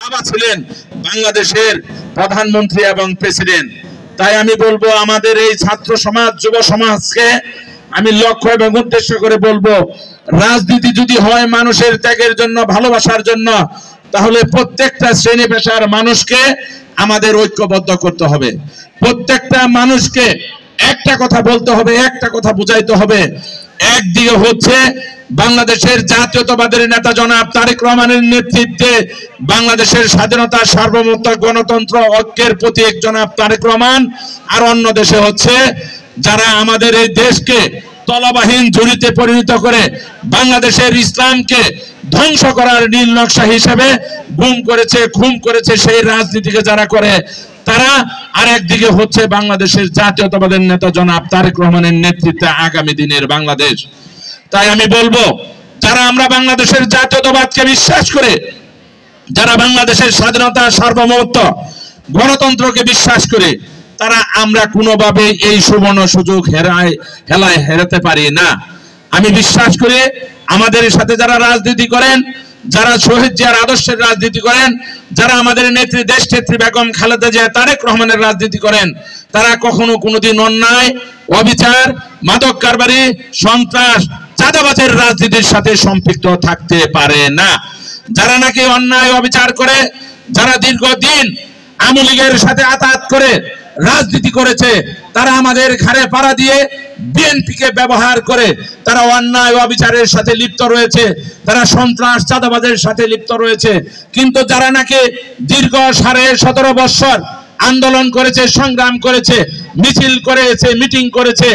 বাবা ছিলেন বাংলাদেশের প্রধানমন্ত্রী এবং প্রেসিডেন্ট। তাই আমি বলবো আমাদের এই ছাত্র সমাজ, যুব সমাজকে আমি লক্ষ্য এবং উদ্দেশ্য করে বলবো, রাজনীতি যদি হয় মানুষের ত্যাগের জন্য, ভালোবাসার জন্য, তাহলে প্রত্যেকটা শ্রেণী পেশার মানুষকে আমাদের ঐক্যবদ্ধ করতে হবে। প্রত্যেকটা মানুষকে একটা কথা বলতে হবে, একটা কথা বুঝাইতে হবে। একদিকে হচ্ছে বাংলাদেশের জাতীয়তাবাদের নেতা জনাব তারেক রহমানের নেতৃত্বে বাংলাদেশের স্বাধীনতা, সার্বভৌমত্ব, গণতন্ত্র, ঐক্যের প্রতীক জনাব তারেক রহমান। আর অন্য দেশে হচ্ছে যারা আমাদের এই দেশকে তলাবাহীন ঝুড়িতে পরিণত করে বাংলাদেশের ইসলামকে ধ্বংস করার নীল নকশা হিসেবে গুম করেছে, খুন করেছে, সেই রাজনীতিকে যারা করে তারা। আর একদিকে হচ্ছে বাংলাদেশের জাতীয়তাবাদের নেতা জনাব তারেক রহমানের নেতৃত্বে আগামী দিনের বাংলাদেশ। তাই আমি বলবো, যারা আমরা বাংলাদেশের জাতীয়তাবাদকে বিশ্বাস করে, যারা বাংলাদেশের স্বাধীনতা, সার্বভৌমত্ব, গণতন্ত্রকে বিশ্বাস করে, তারা আমরা কোনোভাবে এই সুবর্ণ সুযোগ হেলায় হেরাতে পারি না। আমি বিশ্বাস করি আমাদের সাথে যারা রাজনীতি করেন, যারা শহীদ জিয়ার আদর্শের রাজনীতি করেন, যারা আমাদের নেত্রী, দেশনেত্রী বেগম খালেদা জিয়া তারেক রহমানের রাজনীতি করেন, তারা কখনো কোনোদিন অন্যায়, অবিচার, মাদক কারবারি, সন্ত্রাস, চাঁদাবাজের রাজনীতির সাথে সম্পৃক্ত থাকতে পারে না। যারা নাকি অন্যায়, অবিচার করে, যারা দীর্ঘদিন আওয়ামী লীগের সাথে আতাত করে রাজনীতি করেছে, তারা আমাদের ঘাড়ে পাড়া দিয়ে বিএনপিকে ব্যবহার করে তারা অন্যায় অবিচারের সাথে লিপ্ত রয়েছে, তারা সন্ত্রাস, চাঁদাবাজের সাথে লিপ্ত রয়েছে। কিন্তু যারা নাকি দীর্ঘ 17.5 বছর আন্দোলন করেছে, সংগ্রাম করেছে, মিছিল করেছে, মিটিং করেছে,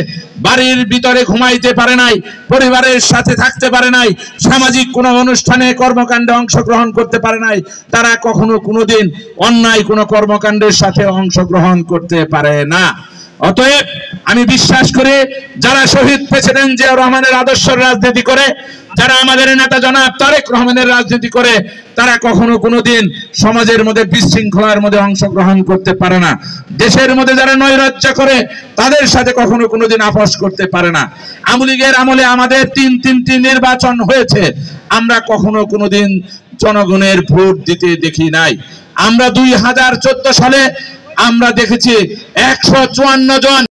বাড়ির ভিতরে ঘুমাইতে পারে নাই, পরিবারের সাথে থাকতে পারে নাই, সামাজিক কোনো অনুষ্ঠানে, কর্মকাণ্ডে অংশগ্রহণ করতে পারে নাই, তারা কখনো কোনোদিন অন্যায় কোনো কর্মকাণ্ডের সাথে অংশগ্রহণ করতে পারে না। অতএব আমি বিশ্বাস করি যারা শহীদ প্রেসিডেন্ট জিয়াউর রহমানের আদর্শের রাজনীতি করে, যারা আমাদের নেতা জনাব তারেক রহমানের রাজনীতি করে, তারা কখনো কোনোদিন সমাজের মধ্যে বিশৃঙ্খলার মধ্যে অংশগ্রহণ করতে পারে না। দেশের মধ্যে যারা নৈরাজ্য করে তাদের সাথে কখনো কোনোদিন আপোষ করতে পারে না। আওয়ামী লীগের আমলে আমাদের 3টি নির্বাচন হয়েছে, আমরা কখনো কোনোদিন জনগণের ভোট দিতে দেখি নাই। আমরা 2014 সালে আমরা দেখেছি 154 জন